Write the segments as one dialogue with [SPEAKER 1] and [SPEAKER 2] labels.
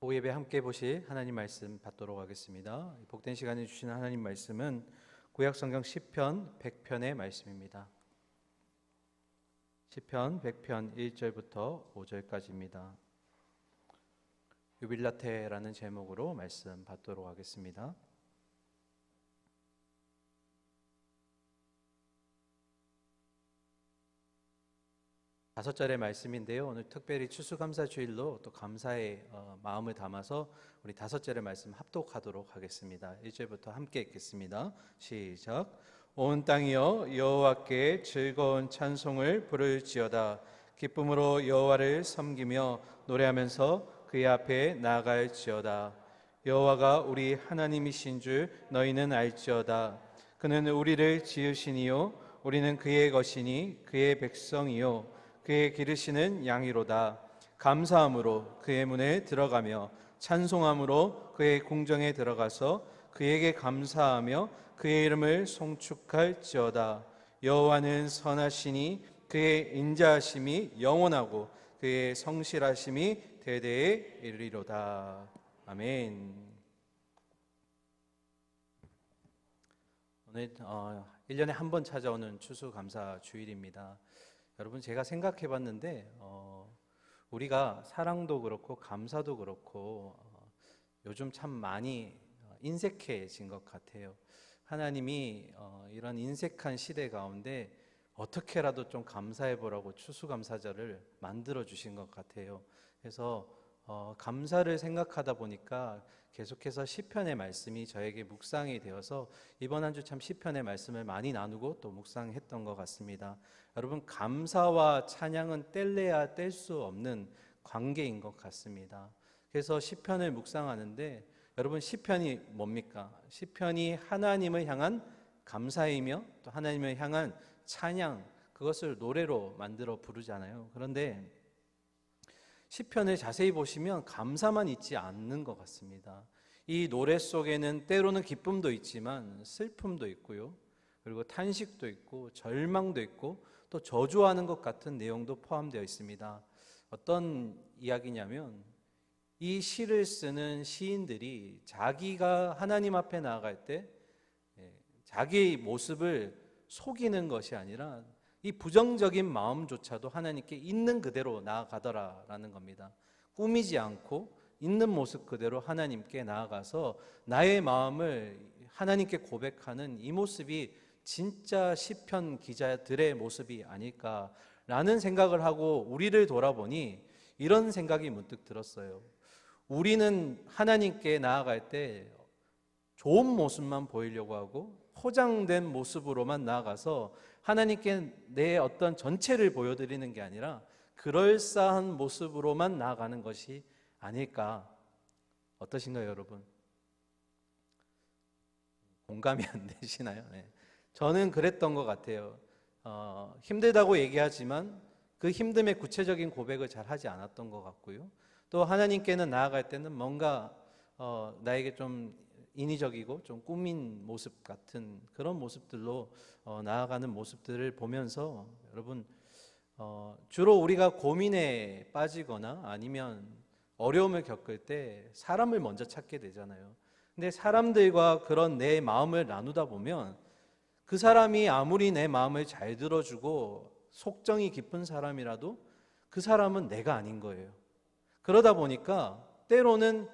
[SPEAKER 1] 오후 예배 함께 보실 하나님 말씀 받도록 하겠습니다. 복된 시간에 주시는 하나님 말씀은 구약성경 시편 100편의 말씀입니다. 시편 100편 1절부터 5절까지입니다. 유빌라테라는 제목으로 말씀 받도록 하겠습니다. 다섯 절의 말씀인데요. 오늘 특별히 추수감사주일로 또 감사의 마음을 담아서 우리 다섯 절의 말씀 합독하도록 하겠습니다. 1절부터 함께 읽겠습니다. 시작. 온 땅이여 여호와께 즐거운 찬송을 부를지어다. 기쁨으로 여호와를 섬기며 노래하면서 그의 앞에 나아갈지어다. 여호와가 우리 하나님이신 줄 너희는 알지어다. 그는 우리를 지으시니요 우리는 그의 것이니 그의 백성이요 그의 기르시는 양이로다. 감사함으로 그의 문에 들어가며 찬송함으로 그의 궁정에 들어가서 그에게 감사하며 그의 이름을 송축할지어다. 여호와는 선하시니 그의 인자하심이 영원하고 그의 성실하심이 대대에 이르리로다. 아멘. 오늘 1년에 한 번 찾아오는 추수감사 주일입니다. 여러분, 제가 생각해 봤는데 우리가 사랑도 그렇고 감사도 그렇고 요즘 참 많이 인색해진 것 같아요. 하나님이 이런 인색한 시대 가운데 어떻게라도 좀 감사해 보라고 추수감사절을 만들어 주신 것 같아요. 그래서 감사를 생각하다 보니까 계속해서 시편의 말씀이 저에게 묵상이 되어서 이번 한 주 참 시편의 말씀을 많이 나누고 또 묵상했던 것 같습니다. 여러분, 감사와 찬양은 뗄래야 뗄 수 없는 관계인 것 같습니다. 그래서 시편을 묵상하는데 여러분, 시편이 뭡니까? 시편이 하나님을 향한 감사이며 또 하나님을 향한 찬양, 그것을 노래로 만들어 부르잖아요. 그런데 시편을 자세히 보시면 감사만 있지 않는 것 같습니다. 이 노래 속에는 때로는 기쁨도 있지만 슬픔도 있고요, 그리고 탄식도 있고 절망도 있고 또 저주하는 것 같은 내용도 포함되어 있습니다. 어떤 이야기냐면 이 시를 쓰는 시인들이 자기가 하나님 앞에 나아갈 때 자기의 모습을 속이는 것이 아니라 이 부정적인 마음조차도 하나님께 있는 그대로 나아가더라라는 겁니다. 꾸미지 않고 있는 모습 그대로 하나님께 나아가서 나의 마음을 하나님께 고백하는 이 모습이 진짜 시편 기자들의 모습이 아닐까라는 생각을 하고 우리를 돌아보니 이런 생각이 문득 들었어요. 우리는 하나님께 나아갈 때 좋은 모습만 보이려고 하고 포장된 모습으로만 나아가서 하나님께 내 어떤 전체를 보여드리는 게 아니라 그럴싸한 모습으로만 나아가는 것이 아닐까. 어떠신가요, 여러분? 공감이 안 되시나요? 네. 저는 그랬던 것 같아요. 힘들다고 얘기하지만 그 힘듦의 구체적인 고백을 잘 하지 않았던 것 같고요. 또 하나님께는 나아갈 때는 뭔가 나에게 좀 인위적이고 좀 꾸민 모습 같은 그런 모습들로 나아가는 모습들을 보면서 여러분, 주로 우리가 고민에 빠지거나 아니면 어려움을 겪을 때 사람을 먼저 찾게 되잖아요. 근데 사람들과 그런 내 마음을 나누다 보면 그 사람이 아무리 내 마음을 잘 들어주고 속정이 깊은 사람이라도 그 사람은 내가 아닌 거예요. 그러다 보니까 때로는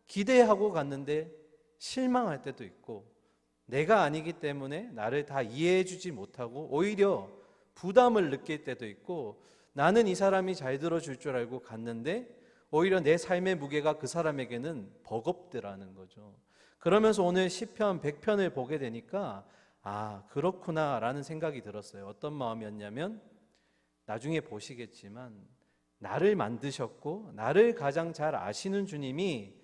[SPEAKER 1] 기대하고 갔는데 실망할 때도 있고 내가 아니기 때문에 나를 다 이해해 주지 못하고 오히려 부담을 느낄 때도 있고 나는 이 사람이 잘 들어줄 줄 알고 갔는데 오히려 내 삶의 무게가 그 사람에게는 버겁더라는 거죠. 그러면서 오늘 시편 100편을 보게 되니까 그렇구나 라는 생각이 들었어요. 어떤 마음이었냐면 나중에 보시겠지만 나를 만드셨고 나를 가장 잘 아시는 주님이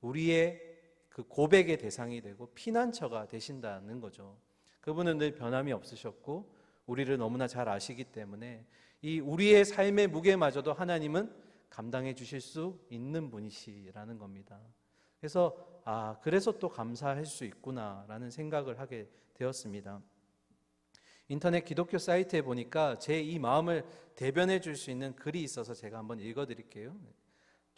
[SPEAKER 1] 우리의 그 고백의 대상이 되고 피난처가 되신다는 거죠. 그분은 늘 변함이 없으셨고 우리를 너무나 잘 아시기 때문에 이 우리의 삶의 무게마저도 하나님은 감당해 주실 수 있는 분이시라는 겁니다. 그래서 그래서 또 감사할 수 있구나라는 생각을 하게 되었습니다. 인터넷 기독교 사이트에 보니까 제 이 마음을 대변해 줄 수 있는 글이 있어서 제가 한번 읽어드릴게요.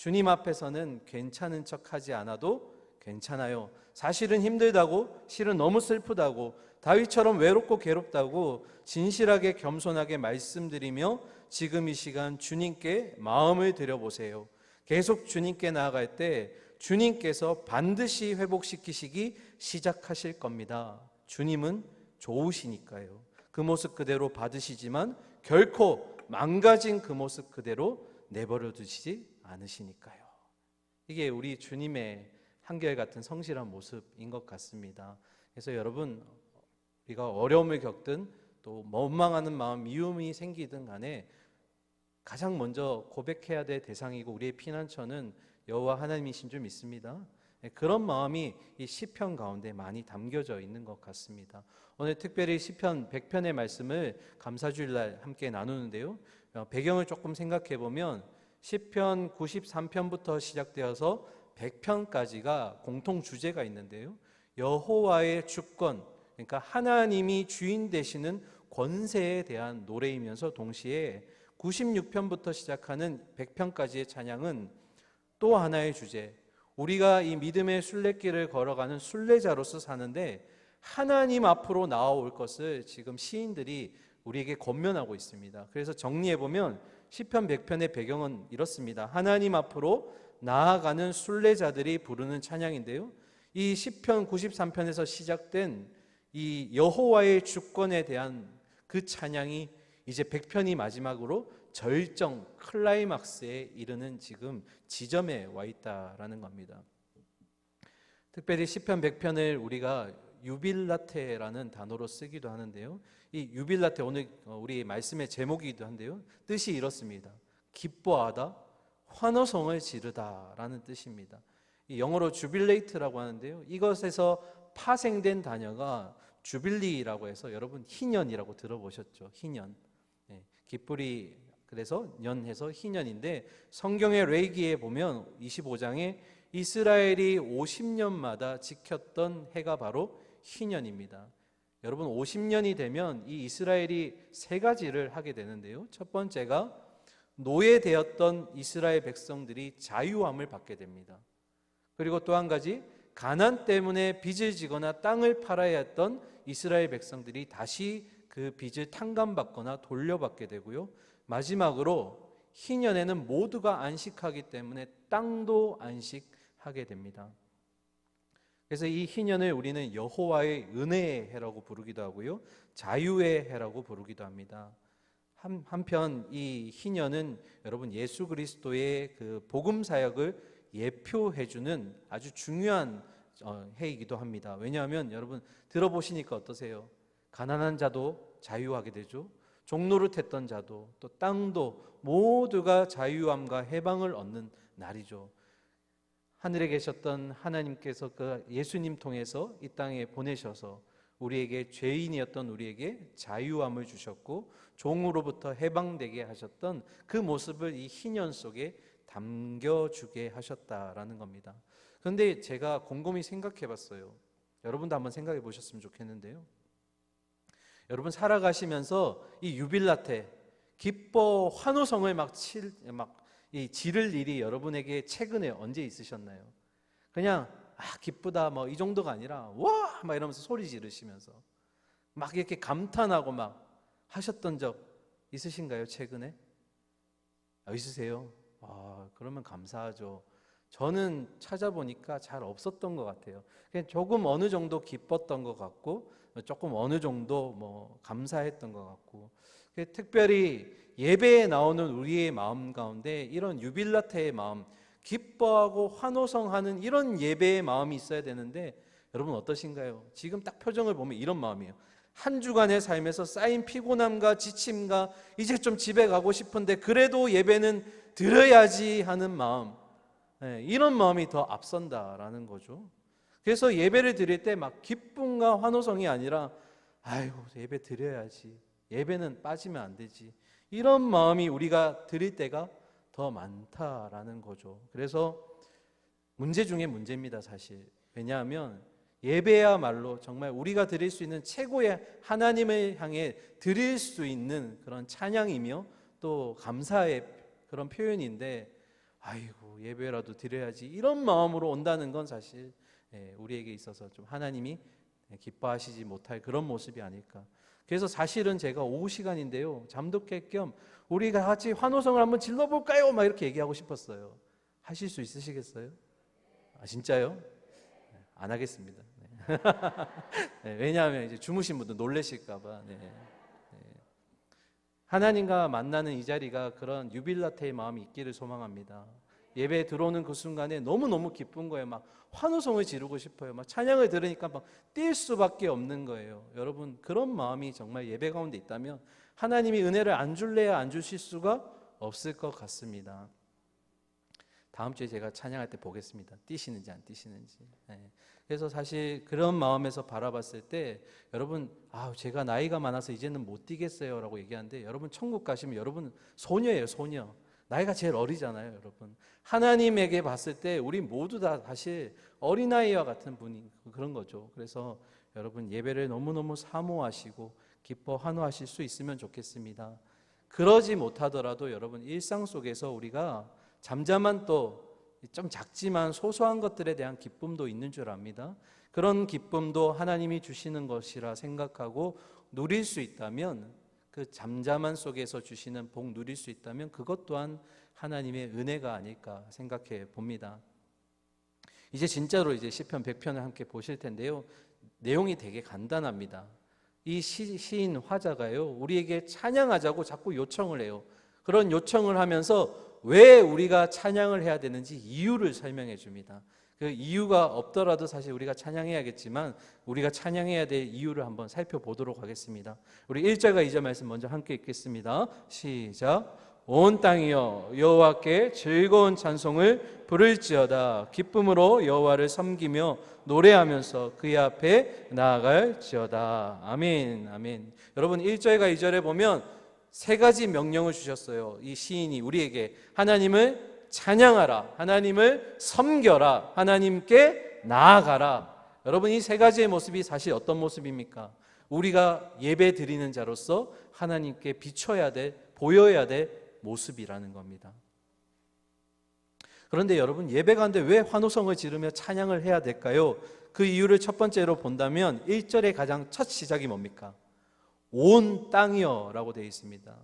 [SPEAKER 1] 주님 앞에서는 괜찮은 척 하지 않아도 괜찮아요. 사실은 힘들다고, 실은 너무 슬프다고, 다윗처럼 외롭고 괴롭다고 진실하게 겸손하게 말씀드리며 지금 이 시간 주님께 마음을 드려보세요. 계속 주님께 나아갈 때 주님께서 반드시 회복시키시기 시작하실 겁니다. 주님은 좋으시니까요. 그 모습 그대로 받으시지만 결코 망가진 그 모습 그대로 내버려 두시지 않으시니까요. 이게 우리 주님의 한결같은 성실한 모습인 것 같습니다. 그래서 여러분, 우리가 어려움을 겪든 또 원망하는 마음, 미움이 생기든 간에 가장 먼저 고백해야 될 대상이고 우리의 피난처는 여호와 하나님이신 줄 믿습니다. 그런 마음이 이 시편 가운데 많이 담겨져 있는 것 같습니다. 오늘 특별히 시편 100편의 말씀을 감사주일날 함께 나누는데요. 배경을 조금 생각해 보면 시편 93편부터 시작되어서 100편까지가 공통 주제가 있는데요. 여호와의 주권, 그러니까 하나님이 주인 되시는 권세에 대한 노래이면서 동시에 96편부터 시작하는 100편까지의 찬양은 또 하나의 주제, 우리가 이 믿음의 순례길을 걸어가는 순례자로서 사는데 하나님 앞으로 나아올 것을 지금 시인들이 우리에게 권면하고 있습니다. 그래서 정리해보면 시편 100편의 배경은 이렇습니다. 하나님 앞으로 나아가는 순례자들이 부르는 찬양인데요, 이 시편 93편에서 시작된 이 여호와의 주권에 대한 그 찬양이 이제 100편이 마지막으로 절정 클라이막스에 이르는 지금 지점에 와 있다라는 겁니다. 특별히 시편 100편을 우리가 유빌라테라는 단어로 쓰기도 하는데요, 이 유빌라테 오늘 우리 말씀의 제목이기도 한데요, 뜻이 이렇습니다. 기뻐하다, 환호성을 지르다라는 뜻입니다. 이 영어로 주빌레이트라고 하는데요, 이것에서 파생된 단어가 주빌리라고 해서 여러분 희년이라고 들어보셨죠? 희년. 기쁘리 그래서 년해서 희년인데 성경의 레위기에 보면 25장에 이스라엘이 50년마다 지켰던 해가 바로 희년입니다. 여러분 50년이 되면 이 이스라엘이 세 가지를 하게 되는데요, 첫 번째가 노예되었던 이스라엘 백성들이 자유함을 받게 됩니다. 그리고 또 한 가지, 가난 때문에 빚을 지거나 땅을 팔아야 했던 이스라엘 백성들이 다시 그 빚을 탕감받거나 돌려받게 되고요, 마지막으로 희년에는 모두가 안식하기 때문에 땅도 안식하게 됩니다. 그래서 이 희년을 우리는 여호와의 은혜의 해라고 부르기도 하고요, 자유의 해라고 부르기도 합니다. 한편 이 희년은 여러분 예수 그리스도의 그 복음 사역을 예표해주는 아주 중요한 해이기도 합니다. 왜냐하면 여러분 들어보시니까 어떠세요? 가난한 자도 자유하게 되죠. 종노릇했던 자도 또 땅도 모두가 자유함과 해방을 얻는 날이죠. 하늘에 계셨던 하나님께서 그 예수님 통해서 이 땅에 보내셔서 우리에게, 죄인이었던 우리에게 자유함을 주셨고 종으로부터 해방되게 하셨던 그 모습을 이 희년 속에 담겨주게 하셨다라는 겁니다. 그런데 제가 곰곰이 생각해 봤어요. 여러분도 한번 생각해 보셨으면 좋겠는데요, 여러분 살아가시면서 이 유빌라테, 기뻐 환호성을 지를 일이 여러분에게 최근에 언제 있으셨나요? 그냥 기쁘다 뭐 이 정도가 아니라 와 막 이러면서 소리 지르시면서 막 이렇게 감탄하고 막 하셨던 적 있으신가요? 최근에? 있으세요? 그러면 감사하죠. 저는 찾아보니까 잘 없었던 것 같아요. 그냥 조금 어느 정도 기뻤던 것 같고 조금 어느 정도 뭐 감사했던 것 같고, 특별히 예배에 나오는 우리의 마음 가운데 이런 유빌라테의 마음, 기뻐하고 환호성하는 이런 예배의 마음이 있어야 되는데 여러분 어떠신가요? 지금 딱 표정을 보면 이런 마음이에요. 한 주간의 삶에서 쌓인 피곤함과 지침과 이제 좀 집에 가고 싶은데 그래도 예배는 드려야지 하는 마음, 이런 마음이 더 앞선다라는 거죠. 그래서 예배를 드릴 때 막 기쁨과 환호성이 아니라 아이고 예배 드려야지, 예배는 빠지면 안 되지, 이런 마음이 우리가 드릴 때가 더 많다라는 거죠. 그래서 문제 중에 문제입니다, 사실. 왜냐하면 예배야말로 정말 우리가 드릴 수 있는 최고의 하나님을 향해 드릴 수 있는 그런 찬양이며 또 감사의 그런 표현인데 아이고 예배라도 드려야지 이런 마음으로 온다는 건 사실 우리에게 있어서 좀 하나님이 기뻐하시지 못할 그런 모습이 아닐까. 그래서 사실은 제가 오후 시간인데요, 잠도 깰 겸 우리가 같이 환호성을 한번 질러볼까요? 막 이렇게 얘기하고 싶었어요. 하실 수 있으시겠어요? 아 진짜요? 안 하겠습니다. 네, 왜냐하면 이제 주무신 분들 놀라실까봐. 네. 하나님과 만나는 이 자리가 그런 유빌라테의 마음이 있기를 소망합니다. 예배에 들어오는 그 순간에 너무너무 기쁜 거예요. 막 환호성을 지르고 싶어요. 막 찬양을 들으니까 막 뛸 수밖에 없는 거예요. 여러분 그런 마음이 정말 예배 가운데 있다면 하나님이 은혜를 안 줄래야 안 주실 수가 없을 것 같습니다. 다음 주에 제가 찬양할 때 보겠습니다. 뛰시는지 안 뛰시는지. 그래서 사실 그런 마음에서 바라봤을 때 여러분 제가 나이가 많아서 이제는 못 뛰겠어요 라고 얘기하는데, 여러분 천국 가시면 여러분 소녀예요. 소녀. 나이가 제일 어리잖아요. 여러분 하나님에게 봤을 때 우리 모두 다 사실 어린아이와 같은 분이 그런 거죠. 그래서 여러분 예배를 너무너무 사모하시고 기뻐 환호하실 수 있으면 좋겠습니다. 그러지 못하더라도 여러분 일상 속에서 우리가 잠잠한 또 좀 작지만 소소한 것들에 대한 기쁨도 있는 줄 압니다. 그런 기쁨도 하나님이 주시는 것이라 생각하고 누릴 수 있다면, 그 잠잠한 속에서 주시는 복 누릴 수 있다면 그것 또한 하나님의 은혜가 아닐까 생각해 봅니다. 이제 진짜로 이제 시편 100편을 함께 보실 텐데요, 내용이 되게 간단합니다. 이 시인 화자가요 우리에게 찬양하자고 자꾸 요청을 해요. 그런 요청을 하면서 왜 우리가 찬양을 해야 되는지 이유를 설명해 줍니다. 그 이유가 없더라도 사실 우리가 찬양해야겠지만 우리가 찬양해야 될 이유를 한번 살펴보도록 하겠습니다. 우리 1절과 2절 말씀 먼저 함께 읽겠습니다. 시작. 온 땅이여 여호와께 즐거운 찬송을 부를지어다. 기쁨으로 여호와를 섬기며 노래하면서 그의 앞에 나아갈지어다. 아멘. 아멘. 여러분 1절과 2절에 보면 세 가지 명령을 주셨어요. 이 시인이 우리에게 하나님을 찬양하라, 하나님을 섬겨라, 하나님께 나아가라. 여러분 이 세 가지의 모습이 사실 어떤 모습입니까? 우리가 예배 드리는 자로서 하나님께 비춰야 될, 보여야 될 모습이라는 겁니다. 그런데 여러분 예배 가운데 왜 환호성을 지르며 찬양을 해야 될까요? 그 이유를 첫 번째로 본다면 1절의 가장 첫 시작이 뭡니까? 온 땅이여 라고 되어 있습니다.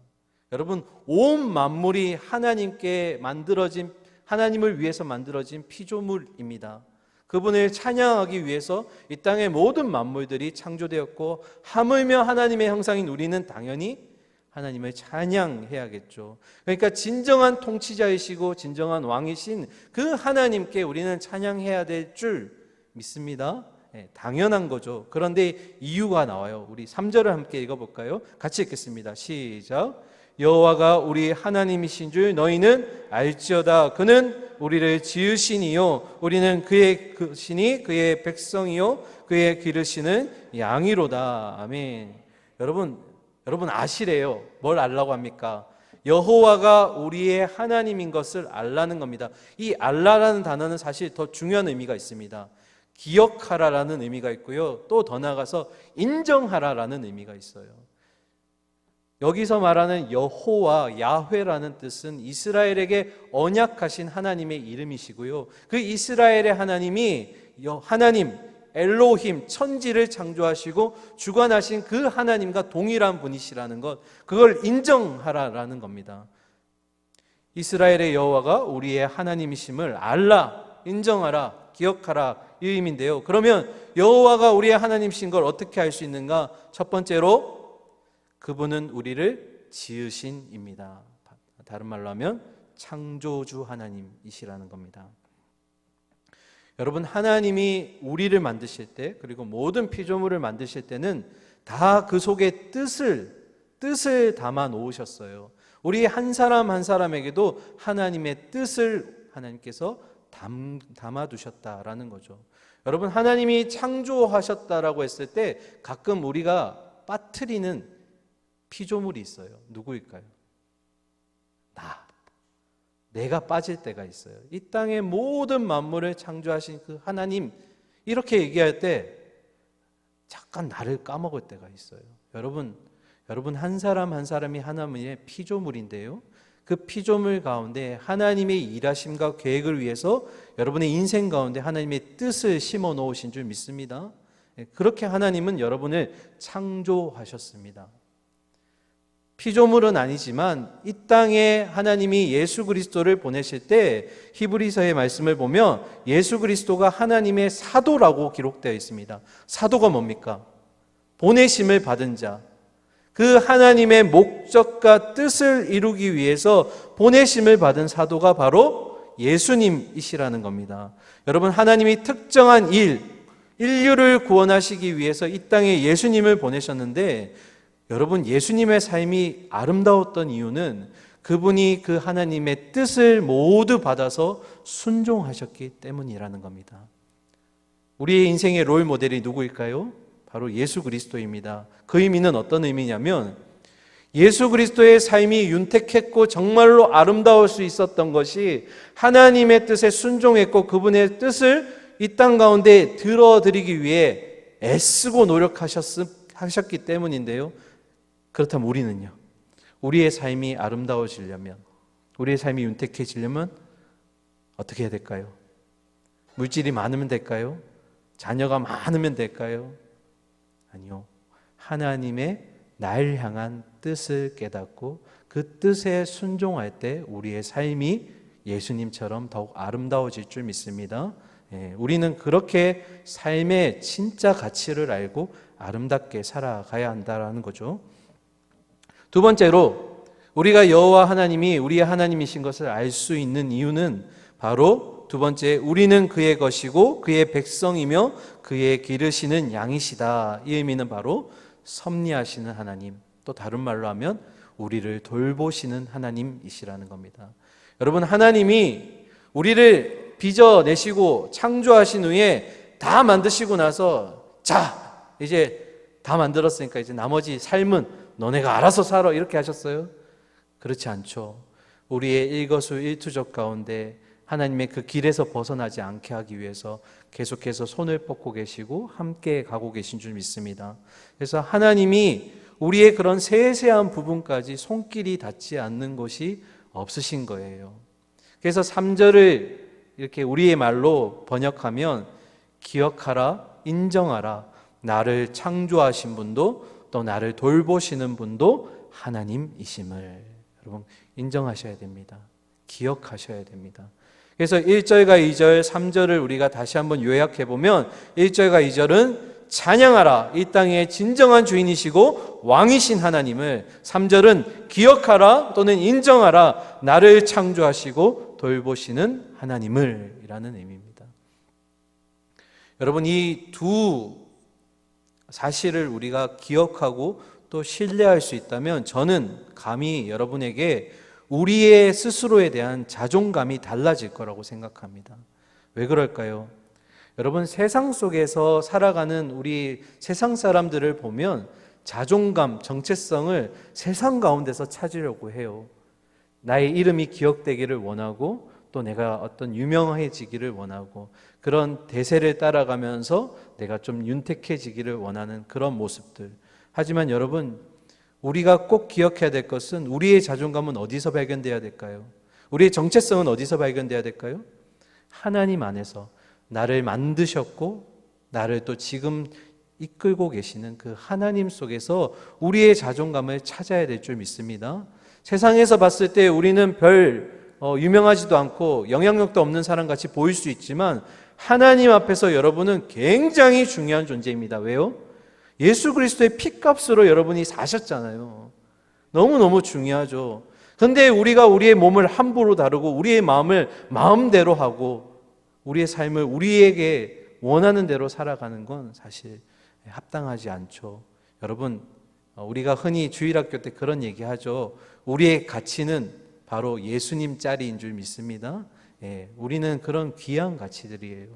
[SPEAKER 1] 여러분 온 만물이 하나님께 만들어진, 하나님을 위해서 만들어진 피조물입니다. 그분을 찬양하기 위해서 이 땅의 모든 만물들이 창조되었고, 하물며 하나님의 형상인 우리는 당연히 하나님을 찬양해야겠죠. 그러니까 진정한 통치자이시고 진정한 왕이신 그 하나님께 우리는 찬양해야 될 줄 믿습니다. 당연한 거죠. 그런데 이유가 나와요. 우리 3절을 함께 읽어볼까요? 같이 읽겠습니다. 시작. 여호와가 우리 하나님이신 줄 너희는 알지어다. 그는 우리를 지으시니요 우리는 그의 것이니 그의 백성이요 그의 기르시는 양이로다. 아멘. 여러분 아시래요. 뭘 알라고 합니까? 여호와가 우리의 하나님인 것을 알라는 겁니다. 이 알라라는 단어는 사실 더 중요한 의미가 있습니다. 기억하라라는 의미가 있고요, 또 더 나아가서 인정하라라는 의미가 있어요. 여기서 말하는 여호와, 야훼라는 뜻은 이스라엘에게 언약하신 하나님의 이름이시고요, 그 이스라엘의 하나님이 하나님 엘로힘, 천지를 창조하시고 주관하신 그 하나님과 동일한 분이시라는 것, 그걸 인정하라라는 겁니다. 이스라엘의 여호와가 우리의 하나님이심을 알라, 인정하라, 기억하라 이 의미인데요. 그러면 여호와가 우리의 하나님이신 걸 어떻게 알 수 있는가? 첫 번째로 그분은 우리를 지으신입니다. 다른 말로 하면 창조주 하나님이시라는 겁니다. 여러분 하나님이 우리를 만드실 때, 그리고 모든 피조물을 만드실 때는 다 그 속에 뜻을 담아 놓으셨어요. 우리 한 사람 한 사람에게도 하나님의 뜻을 하나님께서 담아 두셨다라는 거죠. 여러분 하나님이 창조하셨다라고 했을 때 가끔 우리가 빠뜨리는 피조물이 있어요. 누구일까요? 내가 빠질 때가 있어요. 이 땅의 모든 만물을 창조하신 그 하나님, 이렇게 얘기할 때 잠깐 나를 까먹을 때가 있어요. 여러분 한 사람 한 사람이 하나님의 피조물인데요, 그 피조물 가운데 하나님의 일하심과 계획을 위해서 여러분의 인생 가운데 하나님의 뜻을 심어 놓으신 줄 믿습니다. 그렇게 하나님은 여러분을 창조하셨습니다. 피조물은 아니지만 이 땅에 하나님이 예수 그리스도를 보내실 때 히브리서의 말씀을 보면 예수 그리스도가 하나님의 사도라고 기록되어 있습니다. 사도가 뭡니까? 보내심을 받은 자, 그 하나님의 목적과 뜻을 이루기 위해서 보내심을 받은 사도가 바로 예수님이시라는 겁니다. 여러분, 하나님이 특정한 인류를 구원하시기 위해서 이 땅에 예수님을 보내셨는데, 여러분, 예수님의 삶이 아름다웠던 이유는 그분이 그 하나님의 뜻을 모두 받아서 순종하셨기 때문이라는 겁니다. 우리의 인생의 롤 모델이 누구일까요? 바로 예수 그리스도입니다. 그 의미는 어떤 의미냐면, 예수 그리스도의 삶이 윤택했고 정말로 아름다울 수 있었던 것이 하나님의 뜻에 순종했고 그분의 뜻을 이 땅 가운데 들어드리기 위해 애쓰고 노력하셨기 때문인데요. 그렇다면 우리는요, 우리의 삶이 아름다워지려면, 우리의 삶이 윤택해지려면 어떻게 해야 될까요? 물질이 많으면 될까요? 자녀가 많으면 될까요? 아니요. 하나님의 날 향한 뜻을 깨닫고 그 뜻에 순종할 때 우리의 삶이 예수님처럼 더욱 아름다워질 줄 믿습니다. 우리는 그렇게 삶의 진짜 가치를 알고 아름답게 살아가야 한다는 거죠. 두 번째로, 우리가 여호와 하나님이 우리의 하나님이신 것을 알 수 있는 이유는 바로 두 번째, 우리는 그의 것이고 그의 백성이며 그의 기르시는 양이시다. 이 의미는 바로 섭리하시는 하나님, 또 다른 말로 하면 우리를 돌보시는 하나님이시라는 겁니다. 여러분, 하나님이 우리를 빚어내시고 창조하신 후에 다 만드시고 나서, 자, 이제 다 만들었으니까 이제 나머지 삶은 너네가 알아서 살아, 이렇게 하셨어요? 그렇지 않죠. 우리의 일거수일투족 가운데 하나님의 그 길에서 벗어나지 않게 하기 위해서 계속해서 손을 뻗고 계시고 함께 가고 계신 줄 믿습니다. 그래서 하나님이 우리의 그런 세세한 부분까지 손길이 닿지 않는 것이 없으신 거예요. 그래서 3절을 이렇게 우리의 말로 번역하면 기억하라, 인정하라, 나를 창조하신 분도 또 나를 돌보시는 분도 하나님이심을 여러분 인정하셔야 됩니다. 기억하셔야 됩니다. 그래서 1절과 2절, 3절을 우리가 다시 한번 요약해 보면 1절과 2절은 찬양하라, 이 땅의 진정한 주인이시고 왕이신 하나님을, 3절은 기억하라 또는 인정하라, 나를 창조하시고 돌보시는 하나님을 이라는 의미입니다. 여러분, 이 두 사실을 우리가 기억하고 또 신뢰할 수 있다면 저는 감히 여러분에게 우리의 스스로에 대한 자존감이 달라질 거라고 생각합니다. 왜 그럴까요? 여러분, 세상 속에서 살아가는 우리 세상 사람들을 보면 자존감, 정체성을 세상 가운데서 찾으려고 해요. 나의 이름이 기억되기를 원하고 또 내가 어떤 유명해지기를 원하고 그런 대세를 따라가면서 내가 좀 윤택해지기를 원하는 그런 모습들. 하지만 여러분, 우리가 꼭 기억해야 될 것은 우리의 자존감은 어디서 발견돼야 될까요? 우리의 정체성은 어디서 발견돼야 될까요? 하나님 안에서 나를 만드셨고 나를 또 지금 이끌고 계시는 그 하나님 속에서 우리의 자존감을 찾아야 될 줄 믿습니다. 세상에서 봤을 때 우리는 별 유명하지도 않고 영향력도 없는 사람같이 보일 수 있지만 하나님 앞에서 여러분은 굉장히 중요한 존재입니다. 왜요? 예수 그리스도의 피값으로 여러분이 사셨잖아요. 너무너무 중요하죠. 그런데 우리가 우리의 몸을 함부로 다루고 우리의 마음을 마음대로 하고 우리의 삶을 우리에게 원하는 대로 살아가는 건 사실 합당하지 않죠. 여러분, 우리가 흔히 주일학교 때 그런 얘기하죠. 우리의 가치는 바로 예수님 짜리인 줄 믿습니다. 우리는 그런 귀한 가치들이에요.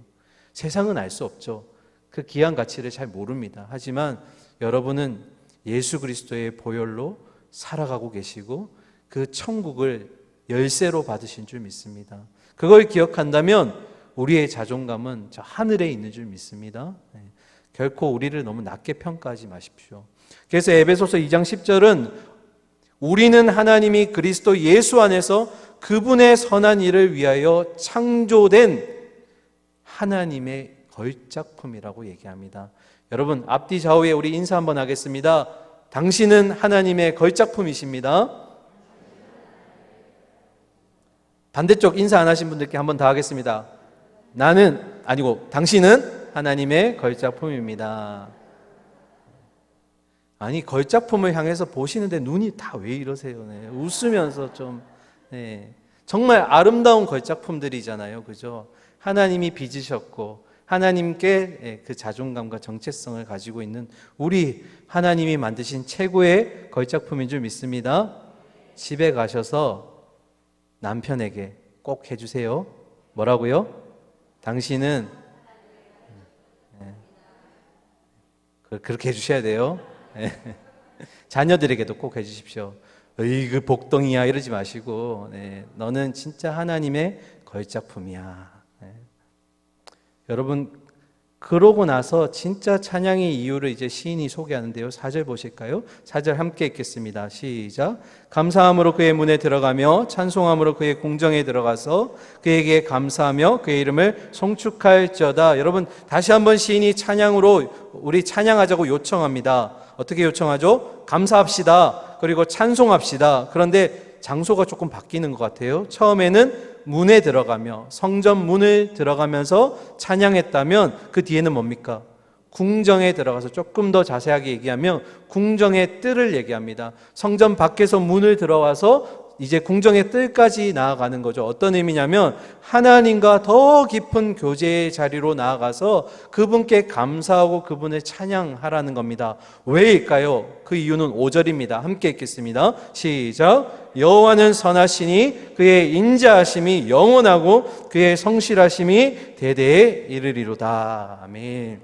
[SPEAKER 1] 세상은 알 수 없죠. 그 귀한 가치를 잘 모릅니다. 하지만 여러분은 예수 그리스도의 보혈로 살아가고 계시고 그 천국을 열쇠로 받으신 줄 믿습니다. 그걸 기억한다면 우리의 자존감은 저 하늘에 있는 줄 믿습니다. 결코 우리를 너무 낮게 평가하지 마십시오. 그래서 에베소서 2장 10절은 우리는 하나님이 그리스도 예수 안에서 그분의 선한 일을 위하여 창조된 하나님의 걸작품이라고 얘기합니다. 여러분, 앞뒤 좌우에 우리 인사 한번 하겠습니다. 당신은 하나님의 걸작품이십니다. 반대쪽 인사 안 하신 분들께 한번 더 하겠습니다. 당신은 하나님의 걸작품입니다. 아니, 걸작품을 향해서 보시는데 눈이 다 왜 이러세요? 네. 웃으면서 좀, 네. 정말 아름다운 걸작품들이잖아요. 그죠? 하나님이 빚으셨고, 하나님께 그 자존감과 정체성을 가지고 있는 우리 하나님이 만드신 최고의 걸작품인 줄 믿습니다. 집에 가셔서 남편에게 꼭 해주세요. 뭐라고요? 당신은 그렇게 해주셔야 돼요. 자녀들에게도 꼭 해주십시오. 그 복덩이야 이러지 마시고, 너는 진짜 하나님의 걸작품이야. 여러분, 그러고 나서 진짜 찬양의 이유를 이제 시인이 소개하는데요. 4절 보실까요? 4절 함께 읽겠습니다. 시작. 감사함으로 그의 문에 들어가며 찬송함으로 그의 궁정에 들어가서 그에게 감사하며 그의 이름을 송축할지어다. 여러분, 다시 한번 시인이 찬양으로 우리 찬양하자고 요청합니다. 어떻게 요청하죠? 감사합시다. 그리고 찬송합시다. 그런데 장소가 조금 바뀌는 것 같아요. 처음에는 문에 들어가며 성전 문을 들어가면서 찬양했다면 그 뒤에는 뭡니까? 궁정에 들어가서 조금 더 자세하게 얘기하면 궁정의 뜰을 얘기합니다. 성전 밖에서 문을 들어와서 이제 궁정의 뜰까지 나아가는 거죠. 어떤 의미냐면 하나님과 더 깊은 교제의 자리로 나아가서 그분께 감사하고 그분을 찬양하라는 겁니다. 왜일까요? 그 이유는 5절입니다. 함께 읽겠습니다. 시작. 여호와는 선하시니 그의 인자하심이 영원하고 그의 성실하심이 대대에 이르리로다. 아멘.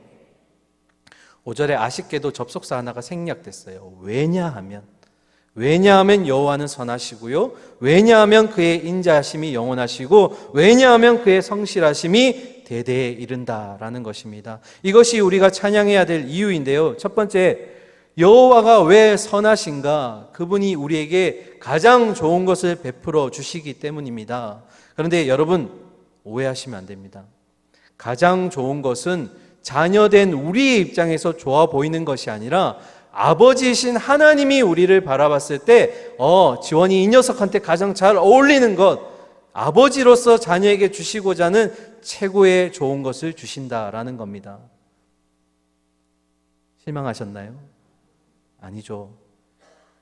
[SPEAKER 1] 5절에 아쉽게도 접속사 하나가 생략됐어요. 왜냐하면 여호와는 선하시고요. 왜냐하면 그의 인자하심이 영원하시고 왜냐하면 그의 성실하심이 대대에 이른다라는 것입니다. 이것이 우리가 찬양해야 될 이유인데요. 첫 번째, 여호와가 왜 선하신가? 그분이 우리에게 가장 좋은 것을 베풀어 주시기 때문입니다. 그런데 여러분, 오해하시면 안 됩니다. 가장 좋은 것은 자녀된 우리의 입장에서 좋아 보이는 것이 아니라 아버지이신 하나님이 우리를 바라봤을 때 지원이 이 녀석한테 가장 잘 어울리는 것, 아버지로서 자녀에게 주시고자 하는 최고의 좋은 것을 주신다라는 겁니다. 실망하셨나요? 아니죠.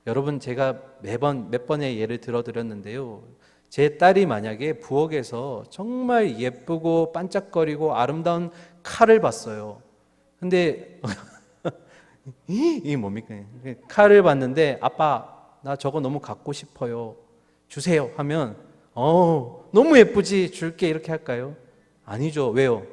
[SPEAKER 1] 여러분, 제가 몇 번의 예를 들어드렸는데요. 제 딸이 만약에 부엌에서 정말 예쁘고 반짝거리고 아름다운 칼을 봤어요. 근데 이게 뭡니까? 칼을 봤는데 아빠, 나 저거 너무 갖고 싶어요. 주세요 하면 너무 예쁘지, 줄게 이렇게 할까요? 아니죠. 왜요?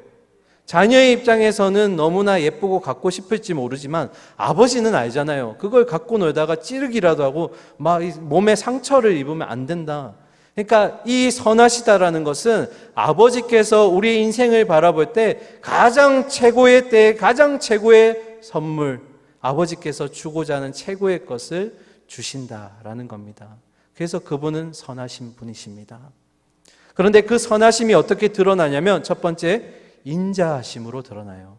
[SPEAKER 1] 자녀의 입장에서는 너무나 예쁘고 갖고 싶을지 모르지만 아버지는 알잖아요. 그걸 갖고 놀다가 찌르기라도 하고 막 몸에 상처를 입으면 안 된다. 그러니까 이 선하시다라는 것은 아버지께서 우리의 인생을 바라볼 때 가장 최고의 때, 가장 최고의 선물, 아버지께서 주고자 하는 최고의 것을 주신다라는 겁니다. 그래서 그분은 선하신 분이십니다. 그런데 그 선하심이 어떻게 드러나냐면 첫 번째, 인자하심으로 드러나요.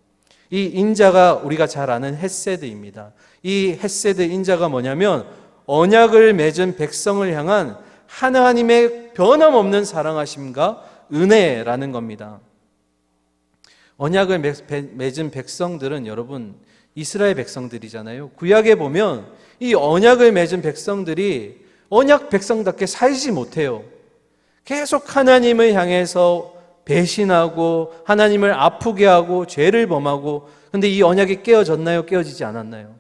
[SPEAKER 1] 이 인자가 우리가 잘 아는 헤세드입니다. 이 헤세드 인자가 뭐냐면 언약을 맺은 백성을 향한 하나님의 변함없는 사랑하심과 은혜라는 겁니다. 언약을 맺은 백성들은 여러분 이스라엘 백성들이잖아요. 구약에 보면 이 언약을 맺은 백성들이 언약 백성답게 살지 못해요. 계속 하나님을 향해서 배신하고 하나님을 아프게 하고 죄를 범하고, 근데 이 언약이 깨어졌나요? 깨어지지 않았나요?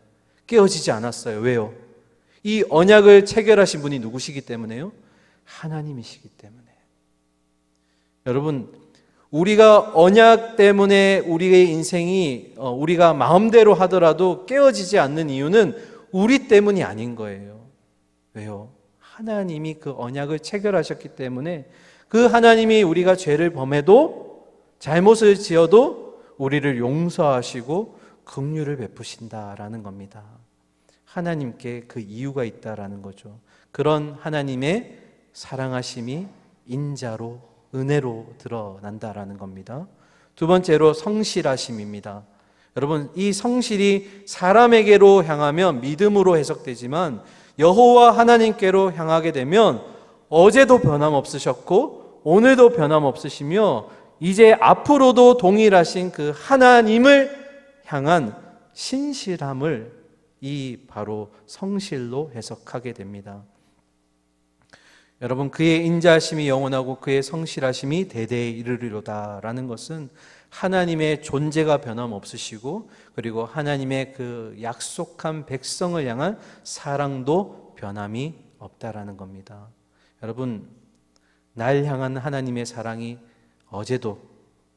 [SPEAKER 1] 깨어지지 않았어요. 왜요? 이 언약을 체결하신 분이 누구시기 때문에요? 하나님이시기 때문에. 여러분, 우리가 언약 때문에 우리의 인생이 우리가 마음대로 하더라도 깨어지지 않는 이유는 우리 때문이 아닌 거예요. 왜요? 하나님이 그 언약을 체결하셨기 때문에 그 하나님이 우리가 죄를 범해도 잘못을 지어도 우리를 용서하시고 긍휼을 베푸신다라는 겁니다. 하나님께 그 이유가 있다라는 거죠. 그런 하나님의 사랑하심이 인자로, 은혜로 드러난다라는 겁니다. 두 번째로 성실하심입니다. 여러분, 이 성실이 사람에게로 향하면 믿음으로 해석되지만 여호와 하나님께로 향하게 되면 어제도 변함없으셨고 오늘도 변함없으시며 이제 앞으로도 동일하신 그 하나님을 향한 신실함을 이 바로 성실로 해석하게 됩니다. 여러분, 그의 인자하심이 영원하고 그의 성실하심이 대대에 이르리로다라는 것은 하나님의 존재가 변함없으시고 그리고 하나님의 그 약속한 백성을 향한 사랑도 변함이 없다라는 겁니다. 여러분, 날 향한 하나님의 사랑이 어제도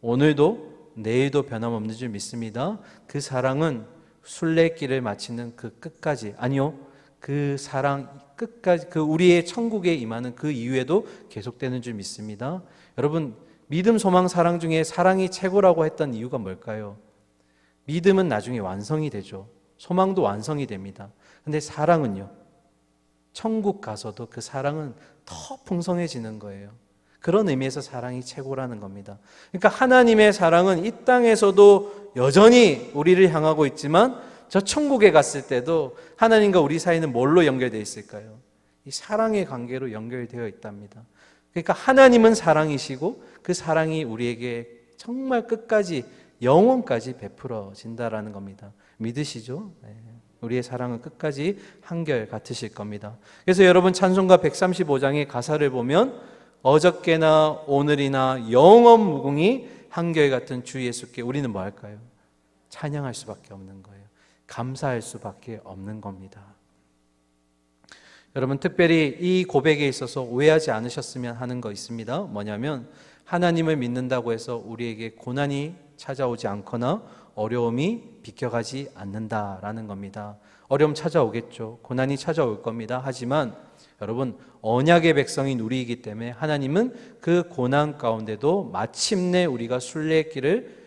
[SPEAKER 1] 오늘도 내일도 변함없는 줄 믿습니다. 그 사랑은 순례길을 마치는 그 끝까지, 아니요, 그 사랑 끝까지, 그 우리의 천국에 임하는 그 이후에도 계속되는 줄 믿습니다. 여러분, 믿음, 소망, 사랑 중에 사랑이 최고라고 했던 이유가 뭘까요? 믿음은 나중에 완성이 되죠. 소망도 완성이 됩니다. 근데 사랑은요, 천국 가서도 그 사랑은 더 풍성해지는 거예요. 그런 의미에서 사랑이 최고라는 겁니다. 그러니까 하나님의 사랑은 이 땅에서도 여전히 우리를 향하고 있지만 저 천국에 갔을 때도 하나님과 우리 사이는 뭘로 연결되어 있을까요? 이 사랑의 관계로 연결되어 있답니다. 그러니까 하나님은 사랑이시고 그 사랑이 우리에게 정말 끝까지 영원까지 베풀어진다라는 겁니다. 믿으시죠? 네. 우리의 사랑은 끝까지 한결 같으실 겁니다. 그래서 여러분, 찬송가 135장의 가사를 보면 어저께나 오늘이나 영원 무궁히 한결같은 주 예수께 우리는 뭐 할까요? 찬양할 수밖에 없는 거예요. 감사할 수밖에 없는 겁니다. 여러분, 특별히 이 고백에 있어서 오해하지 않으셨으면 하는 거 있습니다. 뭐냐면 하나님을 믿는다고 해서 우리에게 고난이 찾아오지 않거나 어려움이 비껴가지 않는다라는 겁니다. 어려움 찾아오겠죠. 고난이 찾아올 겁니다. 하지만 여러분, 언약의 백성인 우리이기 때문에 하나님은 그 고난 가운데도 마침내 우리가 순례의 길을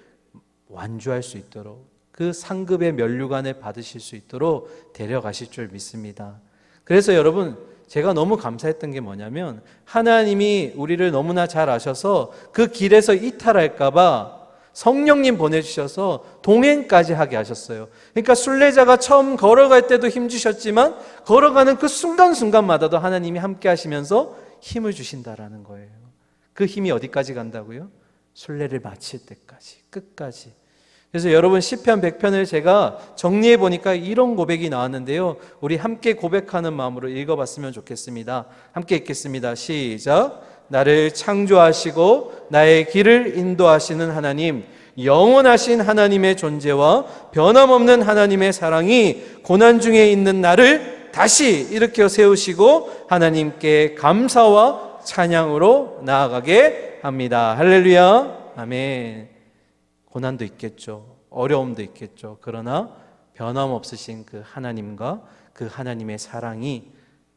[SPEAKER 1] 완주할 수 있도록, 그 상급의 면류관을 받으실 수 있도록 데려가실 줄 믿습니다. 그래서 여러분, 제가 너무 감사했던 게 뭐냐면 하나님이 우리를 너무나 잘 아셔서 그 길에서 이탈할까 봐 성령님 보내주셔서 동행까지 하게 하셨어요. 그러니까 순례자가 처음 걸어갈 때도 힘주셨지만 걸어가는 그 순간순간마다도 하나님이 함께 하시면서 힘을 주신다라는 거예요. 그 힘이 어디까지 간다고요? 순례를 마칠 때까지, 끝까지. 그래서 여러분, 시편 100편을 제가 정리해 보니까 이런 고백이 나왔는데요, 우리 함께 고백하는 마음으로 읽어봤으면 좋겠습니다. 함께 읽겠습니다. 시작. 나를 창조하시고 나의 길을 인도하시는 하나님, 영원하신 하나님의 존재와 변함없는 하나님의 사랑이 고난 중에 있는 나를 다시 일으켜 세우시고 하나님께 감사와 찬양으로 나아가게 합니다. 할렐루야. 아멘. 고난도 있겠죠. 어려움도 있겠죠. 그러나 변함없으신 그 하나님과 그 하나님의 사랑이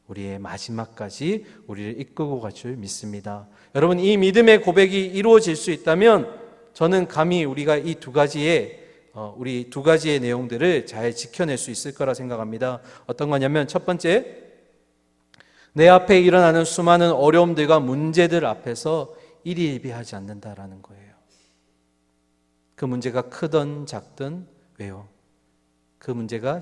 [SPEAKER 1] 우리의 마지막까지 우리를 이끌고 갈 줄 믿습니다. 여러분, 이 믿음의 고백이 이루어질 수 있다면 저는 감히 우리가 이 두 가지의 내용들을 잘 지켜낼 수 있을 거라 생각합니다. 어떤 거냐면, 첫 번째, 내 앞에 일어나는 수많은 어려움들과 문제들 앞에서 일희일비하지 않는다라는 거예요. 그 문제가 크든 작든, 왜요? 그 문제가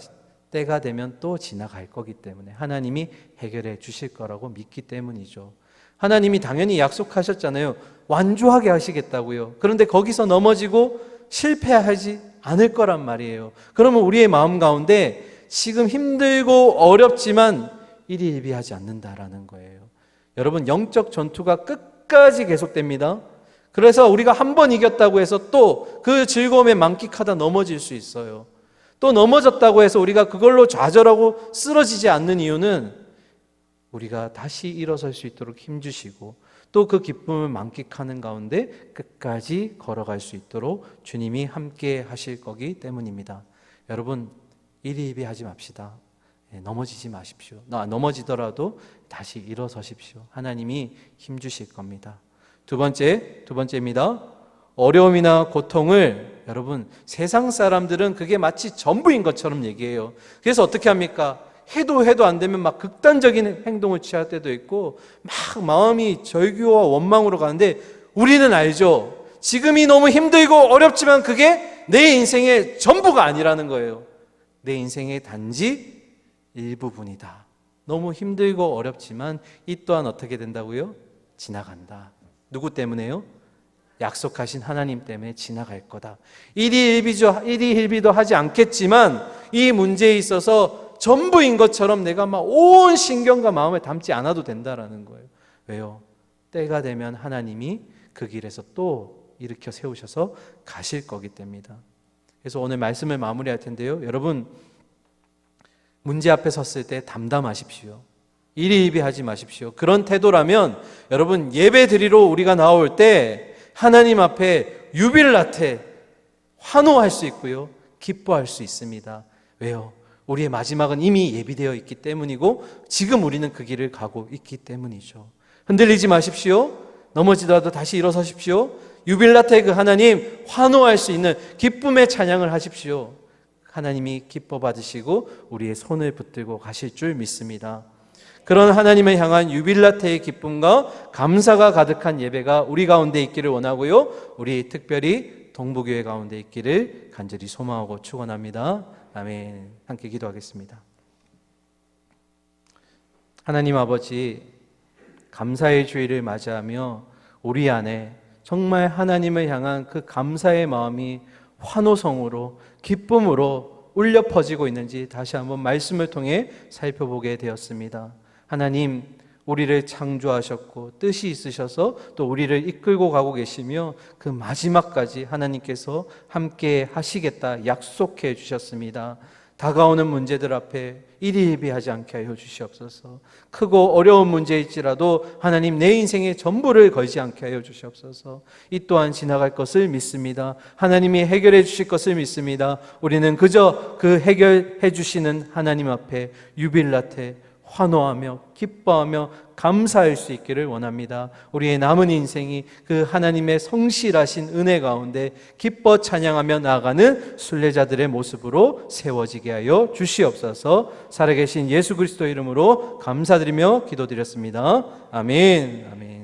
[SPEAKER 1] 때가 되면 또 지나갈 거기 때문에 하나님이 해결해 주실 거라고 믿기 때문이죠. 하나님이 당연히 약속하셨잖아요. 완주하게 하시겠다고요. 그런데 거기서 넘어지고 실패하지 않을 거란 말이에요. 그러면 우리의 마음 가운데 지금 힘들고 어렵지만 일희일비하지 않는다라는 거예요. 여러분, 영적 전투가 끝까지 계속됩니다. 그래서 우리가 한 번 이겼다고 해서 또 그 즐거움에 만끽하다 넘어질 수 있어요. 또 넘어졌다고 해서 우리가 그걸로 좌절하고 쓰러지지 않는 이유는 우리가 다시 일어설 수 있도록 힘주시고 또 그 기쁨을 만끽하는 가운데 끝까지 걸어갈 수 있도록 주님이 함께 하실 거기 때문입니다. 여러분, 일희일비하지 맙시다. 넘어지지 마십시오. 넘어지더라도 다시 일어서십시오. 하나님이 힘주실 겁니다. 두 번째입니다. 어려움이나 고통을 여러분, 세상 사람들은 그게 마치 전부인 것처럼 얘기해요. 그래서 어떻게 합니까? 해도 안 되면 막 극단적인 행동을 취할 때도 있고 막 마음이 절규와 원망으로 가는데, 우리는 알죠. 지금이 너무 힘들고 어렵지만 그게 내 인생의 전부가 아니라는 거예요. 내 인생의 단지 일부분이다. 너무 힘들고 어렵지만 이 또한 어떻게 된다고요? 지나간다. 누구 때문에요? 약속하신 하나님 때문에 지나갈 거다. 일희일비도 하지 않겠지만 이 문제에 있어서 전부인 것처럼 내가 막 온 신경과 마음을 담지 않아도 된다라는 거예요. 왜요? 때가 되면 하나님이 그 길에서 또 일으켜 세우셔서 가실 거기 때문이다. 그래서 오늘 말씀을 마무리할 텐데요. 여러분, 문제 앞에 섰을 때 담담하십시오. 일희일비하지 마십시오. 그런 태도라면 여러분, 예배 드리러 우리가 나올 때 하나님 앞에 유빌라테, 환호할 수 있고요, 기뻐할 수 있습니다. 왜요? 우리의 마지막은 이미 예비되어 있기 때문이고 지금 우리는 그 길을 가고 있기 때문이죠. 흔들리지 마십시오. 넘어지더라도 다시 일어서십시오. 유빌라테 그 하나님, 환호할 수 있는 기쁨의 찬양을 하십시오. 하나님이 기뻐 받으시고 우리의 손을 붙들고 가실 줄 믿습니다. 그런 하나님을 향한 유빌라테의 기쁨과 감사가 가득한 예배가 우리 가운데 있기를 원하고요, 우리 특별히 동부교회 가운데 있기를 간절히 소망하고 축원합니다. 아멘. 함께 기도하겠습니다. 하나님 아버지, 감사의 주일을 맞이하며 우리 안에 정말 하나님을 향한 그 감사의 마음이 환호성으로, 기쁨으로 울려 퍼지고 있는지 다시 한번 말씀을 통해 살펴보게 되었습니다. 하나님, 우리를 창조하셨고 뜻이 있으셔서 또 우리를 이끌고 가고 계시며 그 마지막까지 하나님께서 함께 하시겠다 약속해 주셨습니다. 다가오는 문제들 앞에 일희일비하지 않게 하여 주시옵소서. 크고 어려운 문제일지라도 하나님, 내 인생의 전부를 걸지 않게 하여 주시옵소서. 이 또한 지나갈 것을 믿습니다. 하나님이 해결해 주실 것을 믿습니다. 우리는 그저 그 해결해 주시는 하나님 앞에 유빌라테, 환호하며 기뻐하며 감사할 수 있기를 원합니다. 우리의 남은 인생이 그 하나님의 성실하신 은혜 가운데 기뻐 찬양하며 나아가는 순례자들의 모습으로 세워지게 하여 주시옵소서. 살아계신 예수 그리스도 이름으로 감사드리며 기도드렸습니다. 아멘. 아멘.